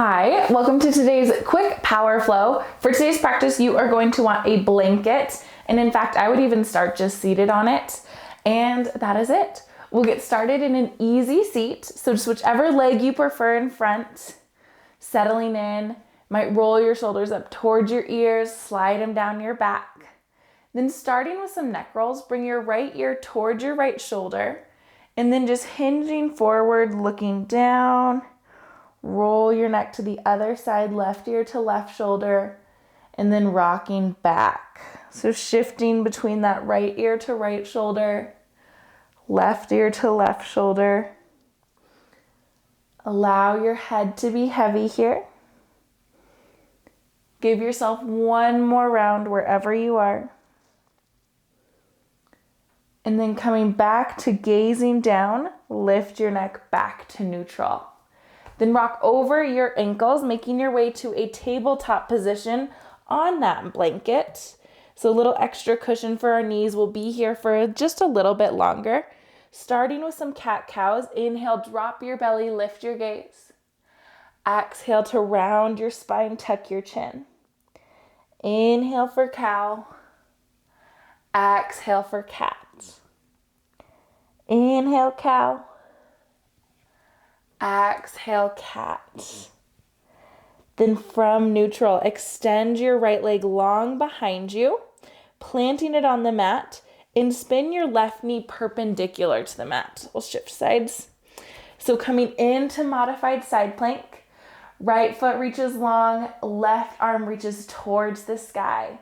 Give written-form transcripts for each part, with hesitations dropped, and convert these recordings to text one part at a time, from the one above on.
Hi, welcome to today's quick power flow. For today's practice, you are going to want a blanket, and in fact, I would even start just seated on it, and that is it. We'll get started in an easy seat, so just whichever leg you prefer in front, settling in, might roll your shoulders up towards your ears, slide them down your back. Then starting with some neck rolls, bring your right ear towards your right shoulder, and then just hinging forward, looking down. Roll your neck to the other side, left ear to left shoulder, and then rocking back. So shifting between that right ear to right shoulder, left ear to left shoulder. Allow your head to be heavy here. Give yourself one more round wherever you are. And then coming back to gazing down, lift your neck back to neutral. Then rock over your ankles, making your way to a tabletop position on that blanket. So a little extra cushion for our knees. Will be here for just a little bit longer. Starting with some cat-cows. Inhale, drop your belly, lift your gaze. Exhale to round your spine, tuck your chin. Inhale for cow. Exhale for cat. Inhale, cow. Exhale, cat. Then from neutral, extend your right leg long behind you, planting it on the mat, and spin your left knee perpendicular to the mat. We'll shift sides. So coming into modified side plank, right foot reaches long, left arm reaches towards the sky.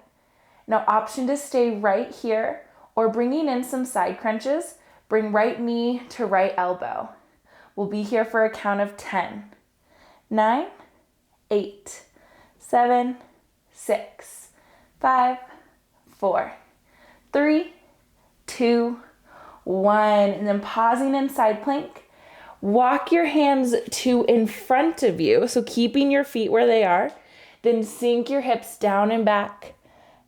Now option to stay right here or bringing in some side crunches, bring right knee to right elbow. We'll be here for a count of 10, 9, 8, 7, 6, 5, 4, 3, 2, 1. And then pausing in side plank, walk your hands to in front of you. So keeping your feet where they are, then sink your hips down and back.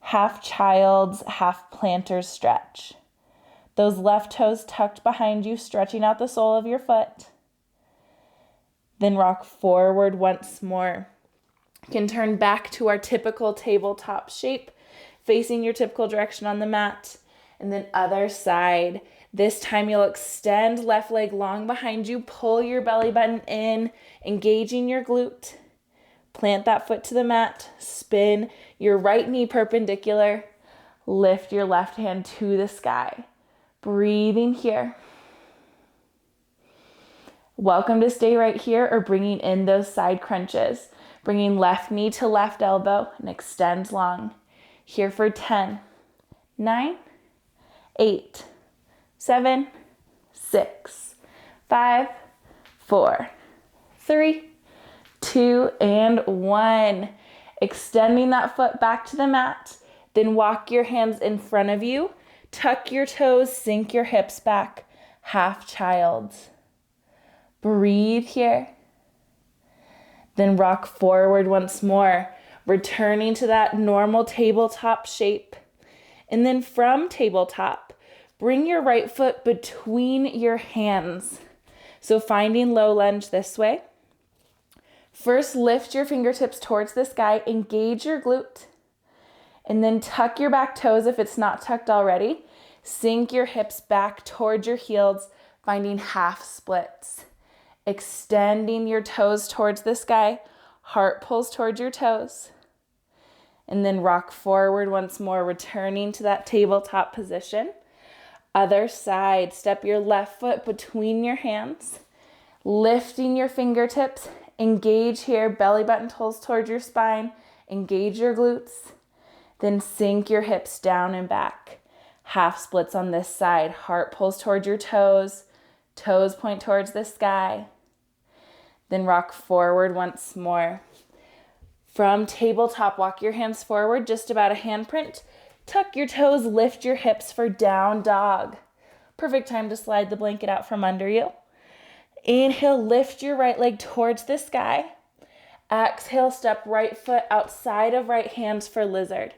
Half child's, half planter stretch. Those left toes tucked behind you, stretching out the sole of your foot. Then rock forward once more. You can turn back to our typical tabletop shape, facing your typical direction on the mat. And then other side. This time you'll extend left leg long behind you, pull your belly button in, engaging your glute. Plant that foot to the mat, spin your right knee perpendicular, lift your left hand to the sky. Breathing here. Welcome to stay right here or bringing in those side crunches. Bringing left knee to left elbow and extend long. Here for 10, 9, 8, 7, 6, 5, 4, 3, 2, and 1. Extending that foot back to the mat. Then walk your hands in front of you. Tuck your toes, sink your hips back. Half child. Breathe here. Then rock forward once more, returning to that normal tabletop shape. And then from tabletop, bring your right foot between your hands. So finding low lunge this way. First, lift your fingertips towards the sky, engage your glute, and then tuck your back toes if it's not tucked already. Sink your hips back towards your heels, finding half splits. Extending your toes towards the sky, heart pulls towards your toes. And then rock forward once more, returning to that tabletop position. Other side, step your left foot between your hands, lifting your fingertips, engage here, belly button pulls towards your spine, engage your glutes. Then sink your hips down and back. Half splits on this side, heart pulls towards your toes, toes point towards the sky. Then rock forward once more. From tabletop, walk your hands forward, just about a handprint. Tuck your toes, lift your hips for down dog. Perfect time to slide the blanket out from under you. Inhale, lift your right leg towards the sky. Exhale, step right foot outside of right hands for lizard.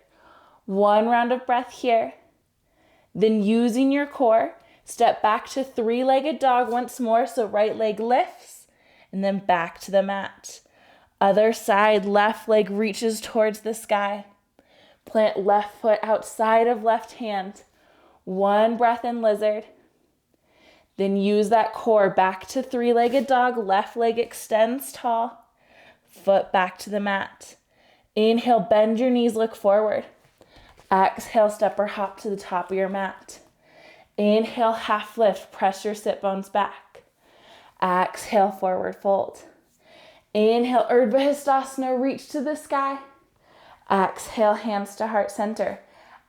One round of breath here. Then using your core, step back to three-legged dog once more. So right leg lifts and then back to the mat. Other side, left leg reaches towards the sky. Plant left foot outside of left hand. One breath in lizard. Then use that core back to three-legged dog. Left leg extends tall. Foot back to the mat. Inhale, bend your knees, look forward. Exhale, step or hop to the top of your mat. Inhale, half lift, press your sit bones back. Exhale, forward fold. Inhale, Urdhva Hastasana, reach to the sky. Exhale, hands to heart center.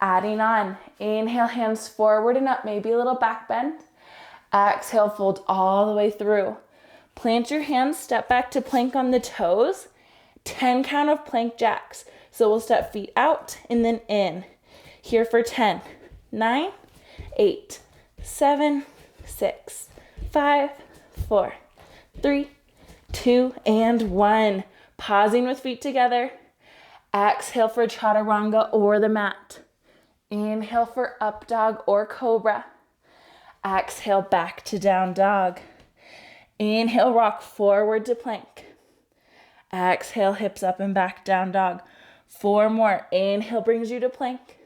Adding on, inhale, hands forward and up, maybe a little back bend. Exhale, fold all the way through. Plant your hands, step back to plank on the toes. 10 count of plank jacks. So we'll step feet out and then in. Here for 10, 9, 8, 7, 6, 5, 4, 3, 2, and 1. Pausing with feet together. Exhale for chaturanga or the mat. Inhale for up dog or cobra. Exhale back to down dog. Inhale, rock forward to plank. Exhale, hips up and back, down dog. 4 more. Inhale brings you to plank.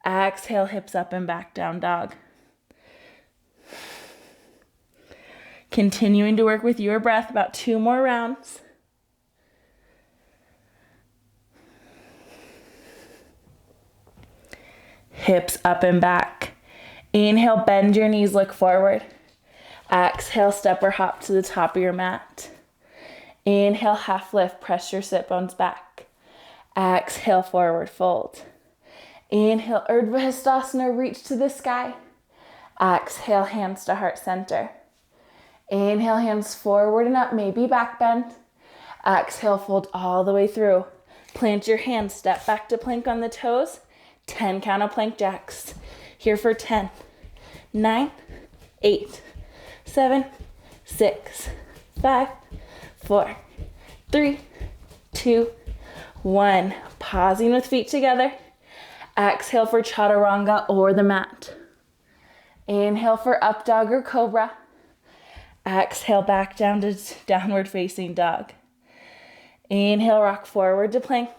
Exhale, hips up and back, down dog. Continuing to work with your breath, about 2 more rounds. Hips up and back. Inhale, bend your knees, look forward. Exhale, step or hop to the top of your mat. Inhale, half lift, press your sit bones back. Exhale, forward fold. Inhale, Urdhva Hastasana, reach to the sky. Exhale, hands to heart center. Inhale, hands forward and up, maybe back bend. Exhale, fold all the way through. Plant your hands, step back to plank on the toes. 10 count of plank jacks. Here for 10, 9, 8, 7, 6, 5, 4, 3, 2, 1. Pausing with feet together. Exhale for chaturanga or the mat. Inhale for up dog or cobra. Exhale back down to downward facing dog. Inhale, rock forward to plank.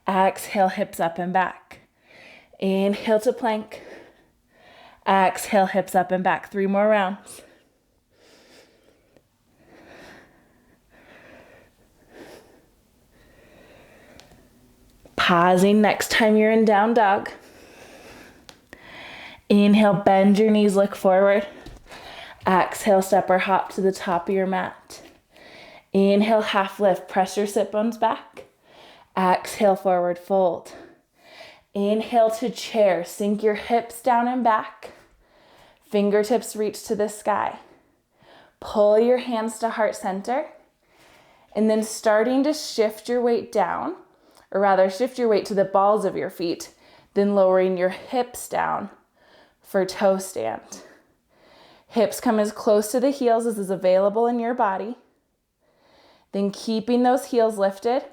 Exhale, hips up and back. Inhale to plank. Exhale, hips up and back. 3 more rounds. Pausing next time you're in down dog. Inhale, bend your knees, look forward. Exhale, step or hop to the top of your mat. Inhale, half lift, press your sit bones back. Exhale, forward fold. Inhale to chair, sink your hips down and back. Fingertips reach to the sky. Pull your hands to heart center. And then starting to shift your weight down, or rather shift your weight to the balls of your feet, then lowering your hips down for toe stand. Hips come as close to the heels as is available in your body. Then keeping those heels lifted,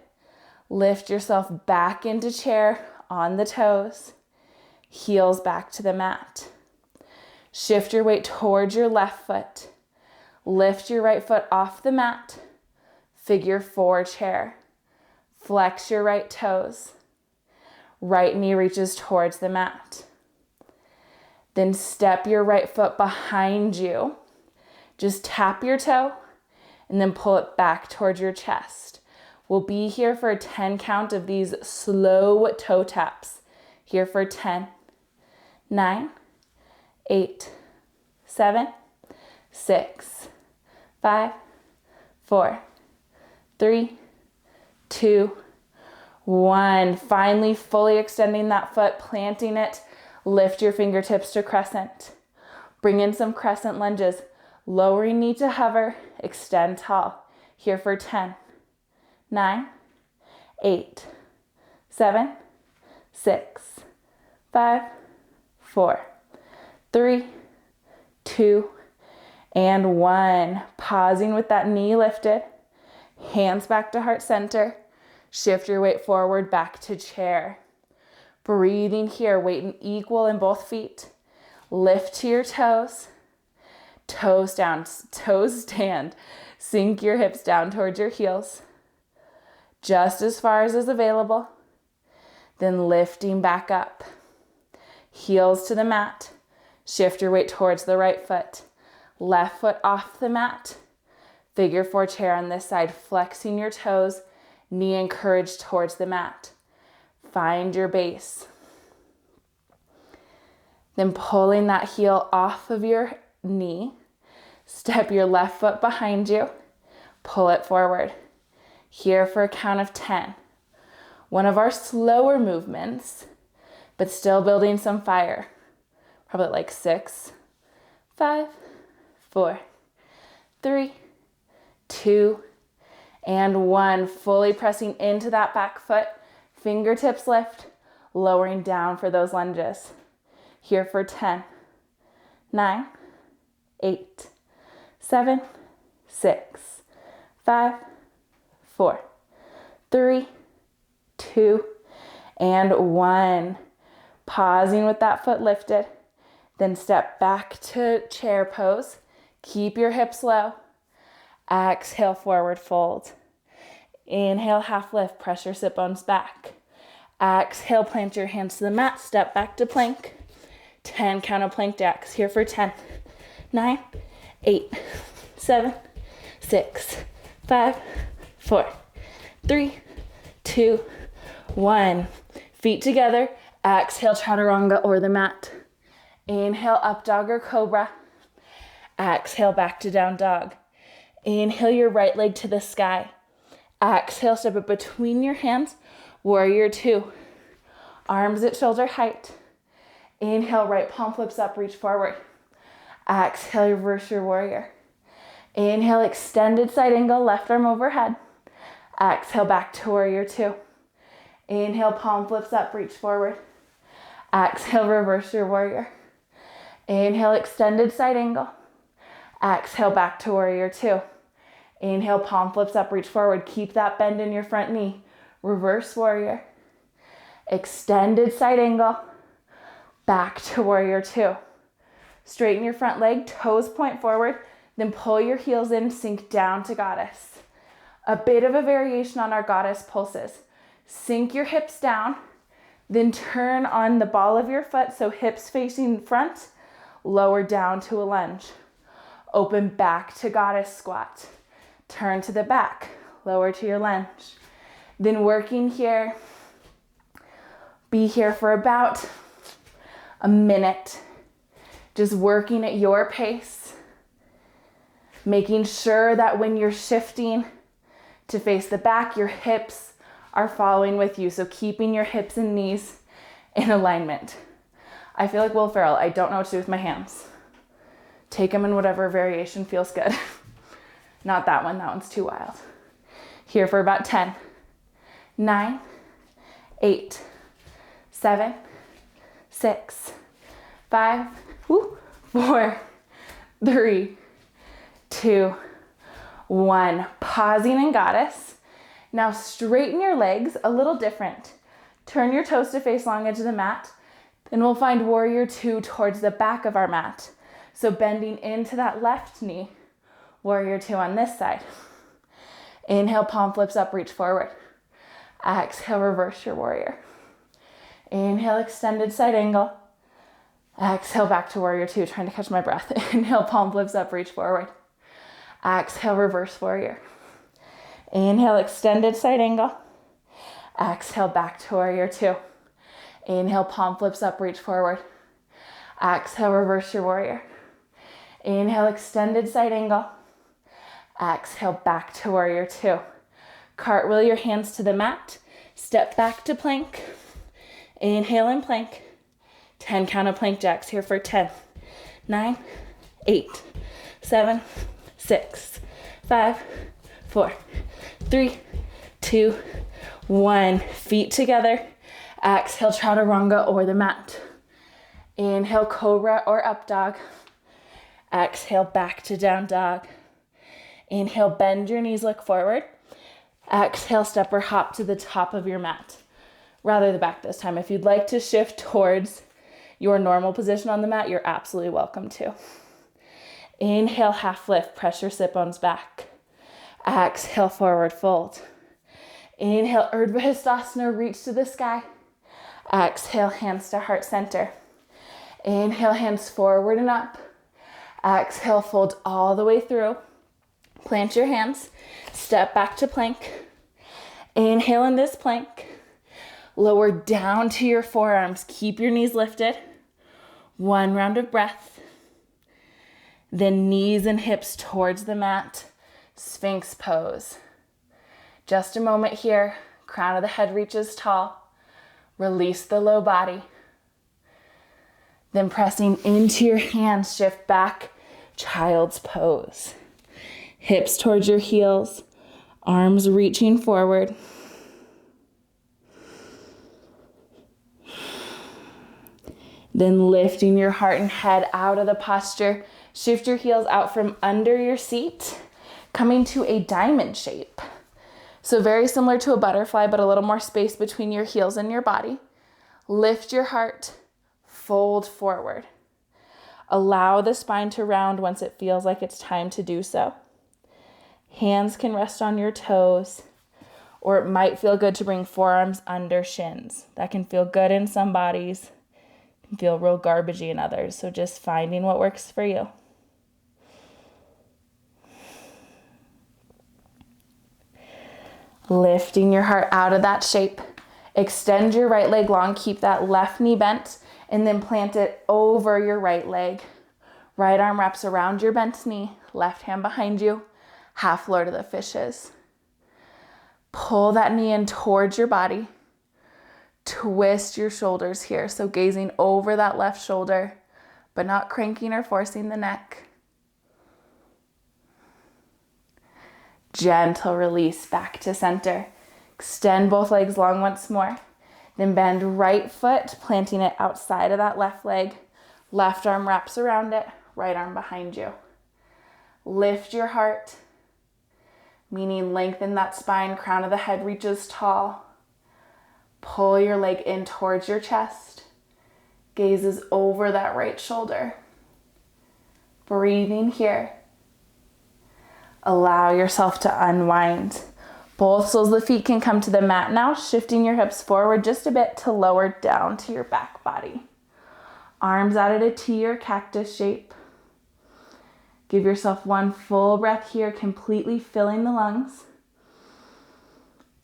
lift yourself back into chair on the toes, heels back to the mat. Shift your weight towards your left foot. Lift your right foot off the mat, figure 4 chair. Flex your right toes. Right knee reaches towards the mat. Then step your right foot behind you. Just tap your toe and then pull it back towards your chest. We'll be here for a 10 count of these slow toe taps. Here for 10, 9, 8, 7, 6, 5, 4, 3, 2, 1. Finally, fully extending that foot, planting it. Lift your fingertips to crescent. Bring in some crescent lunges. Lowering knee to hover. Extend tall. Here for 10, 9, 8, 7, 6, 5, 4, 3, 2, and 1. Pausing with that knee lifted. Hands back to heart center. Shift your weight forward back to chair. Breathing here, weight equal in both feet. Lift to your toes. Toes down, toes stand. Sink your hips down towards your heels, just as far as is available. Then lifting back up. Heels to the mat. Shift your weight towards the right foot. Left foot off the mat. Figure 4 chair on this side, flexing your toes, knee encouraged towards the mat. Find your base. Then pulling that heel off of your knee, step your left foot behind you, pull it forward. Here for a count of 10. One of our slower movements, but still building some fire. Probably like 6, 5, 4, 3, 2, and 1. Fully pressing into that back foot. Fingertips lift, lowering down for those lunges. Here for 10, 9, 8, 7, 6, 5, 4, 3, 2, and 1. Pausing with that foot lifted. Then step back to chair pose. Keep your hips low. Exhale, forward fold. Inhale, half lift, press your sit bones back. Exhale, plant your hands to the mat, step back to plank. 10 count of plank jacks. Here for 10, 9, 8, 7, 6, 5, 4, 3, 2, 1. Feet together. Exhale, chaturanga or the mat. Inhale, up dog or cobra. Exhale, back to down dog. Inhale your right leg to the sky. Exhale, step it between your hands. Warrior 2. Arms at shoulder height. Inhale, right palm flips up, reach forward. Exhale, reverse your warrior. Inhale, extended side angle, left arm overhead. Exhale, back to warrior 2. Inhale, palm flips up, reach forward. Exhale, reverse your warrior. Inhale, extended side angle. Exhale, back to warrior 2. Inhale, palm flips up, reach forward. Keep that bend in your front knee. Reverse warrior. Extended side angle. Back to warrior 2. Straighten your front leg, toes point forward, then pull your heels in, sink down to goddess. A bit of a variation on our goddess pulses. Sink your hips down, then turn on the ball of your foot, so hips facing front, lower down to a lunge. Open back to goddess squat. Turn to the back, lower to your lunge. Then working here, be here for about a minute, just working at your pace, making sure that when you're shifting to face the back, your hips are following with you. So keeping your hips and knees in alignment. I feel like Will Ferrell. I don't know what to do with my hands. Take them in whatever variation feels good. Not that one. That one's too wild. Here for about 10, 9, 8, 7, 6, 5, 4, 3, 2, 1. Pausing in goddess. Now straighten your legs a little different. Turn your toes to face long edge of the mat. Then we'll find warrior 2 towards the back of our mat. So bending into that left knee. Warrior 2 on this side. Inhale, palm flips up, reach forward. Exhale, reverse your warrior. Inhale, extended side angle. Exhale, back to warrior 2, trying to catch my breath. Inhale, palm flips up, reach forward. Exhale, reverse warrior. Inhale, extended side angle. Exhale, back to warrior 2. Inhale, palm flips up, reach forward. Exhale, reverse your warrior. Inhale, extended side angle. Exhale, back to warrior 2. Cartwheel your hands to the mat. Step back to plank. Inhale and plank. 10 count of plank jacks here for 10, 9, 8, 7, 6, 5, 4, 3, 2, 1. Feet together. Exhale, chaturanga or the mat. Inhale, cobra or up dog. Exhale, back to down dog. Inhale, bend your knees, look forward. Exhale, step or hop to the top of your mat. Rather the back this time. If you'd like to shift towards your normal position on the mat, you're absolutely welcome to. Inhale, half lift, press your sit bones back. Exhale, forward fold. Inhale, Urdhva Hastasana, reach to the sky. Exhale, hands to heart center. Inhale, hands forward and up. Exhale, fold all the way through. Plant your hands, step back to plank. Inhale in this plank. Lower down to your forearms. Keep your knees lifted. One round of breath. Then knees and hips towards the mat. Sphinx pose. Just a moment here. Crown of the head reaches tall. Release the low body. Then pressing into your hands, shift back, child's pose. Hips towards your heels, arms reaching forward. Then lifting your heart and head out of the posture. Shift your heels out from under your seat, coming to a diamond shape. So very similar to a butterfly, but a little more space between your heels and your body. Lift your heart, fold forward. Allow the spine to round once it feels like it's time to do so. Hands can rest on your toes, or it might feel good to bring forearms under shins. That can feel good in some bodies, can feel real garbagey in others. So just finding what works for you. Lifting your heart out of that shape. Extend your right leg long, keep that left knee bent, and then plant it over your right leg. Right arm wraps around your bent knee, left hand behind you, half Lord of the Fishes. Pull that knee in towards your body. Twist your shoulders here, so gazing over that left shoulder, but not cranking or forcing the neck. Gentle release back to center. Extend both legs long once more. Then bend right foot, planting it outside of that left leg. Left arm wraps around it, right arm behind you. Lift your heart, meaning lengthen that spine, crown of the head reaches tall. Pull your leg in towards your chest. Gazes over that right shoulder. Breathing here. Allow yourself to unwind. Both soles of the feet can come to the mat now, shifting your hips forward just a bit to lower down to your back body. Arms out at a T or cactus shape. Give yourself one full breath here, completely filling the lungs.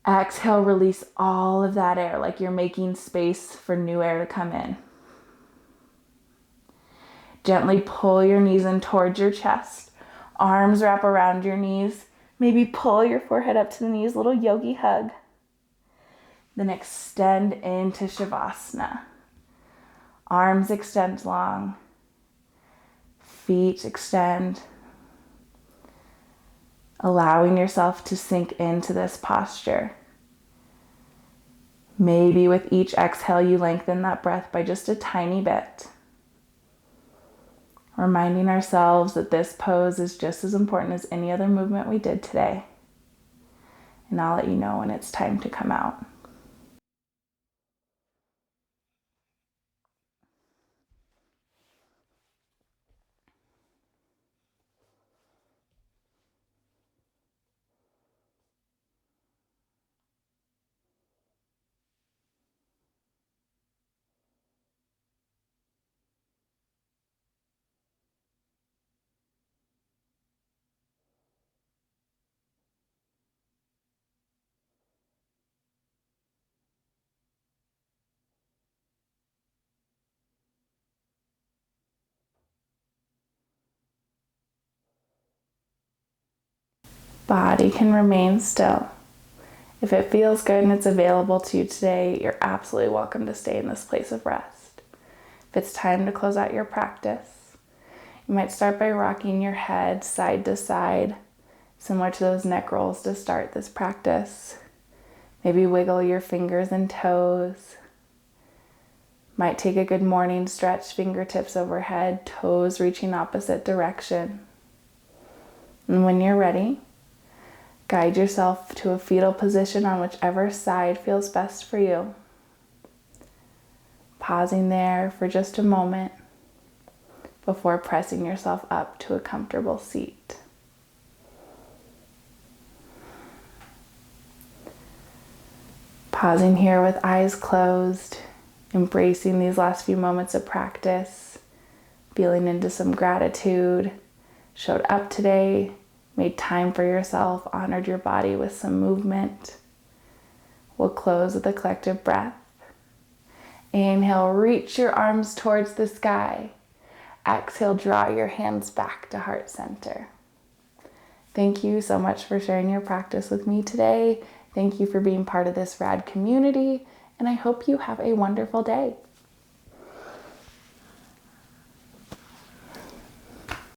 Exhale, release all of that air like you're making space for new air to come in. Gently pull your knees in towards your chest. Arms wrap around your knees. Maybe pull your forehead up to the knees, little yogi hug. Then extend into Shavasana. Arms extend long. Feet extend. Allowing yourself to sink into this posture. Maybe with each exhale, you lengthen that breath by just a tiny bit. Reminding ourselves that this pose is just as important as any other movement we did today. And I'll let you know when it's time to come out. Body can remain still. If it feels good and it's available to you today, you're absolutely welcome to stay in this place of rest. If it's time to close out your practice, you might start by rocking your head side to side, similar to those neck rolls to start this practice. Maybe wiggle your fingers and toes. Might take a good morning stretch, fingertips overhead, toes reaching opposite direction. And when you're ready, guide yourself to a fetal position on whichever side feels best for you. Pausing there for just a moment before pressing yourself up to a comfortable seat. Pausing here with eyes closed, embracing these last few moments of practice, feeling into some gratitude, showed up today, made time for yourself, honored your body with some movement. We'll close with a collective breath. Inhale, reach your arms towards the sky. Exhale, draw your hands back to heart center. Thank you so much for sharing your practice with me today. Thank you for being part of this rad community, and I hope you have a wonderful day.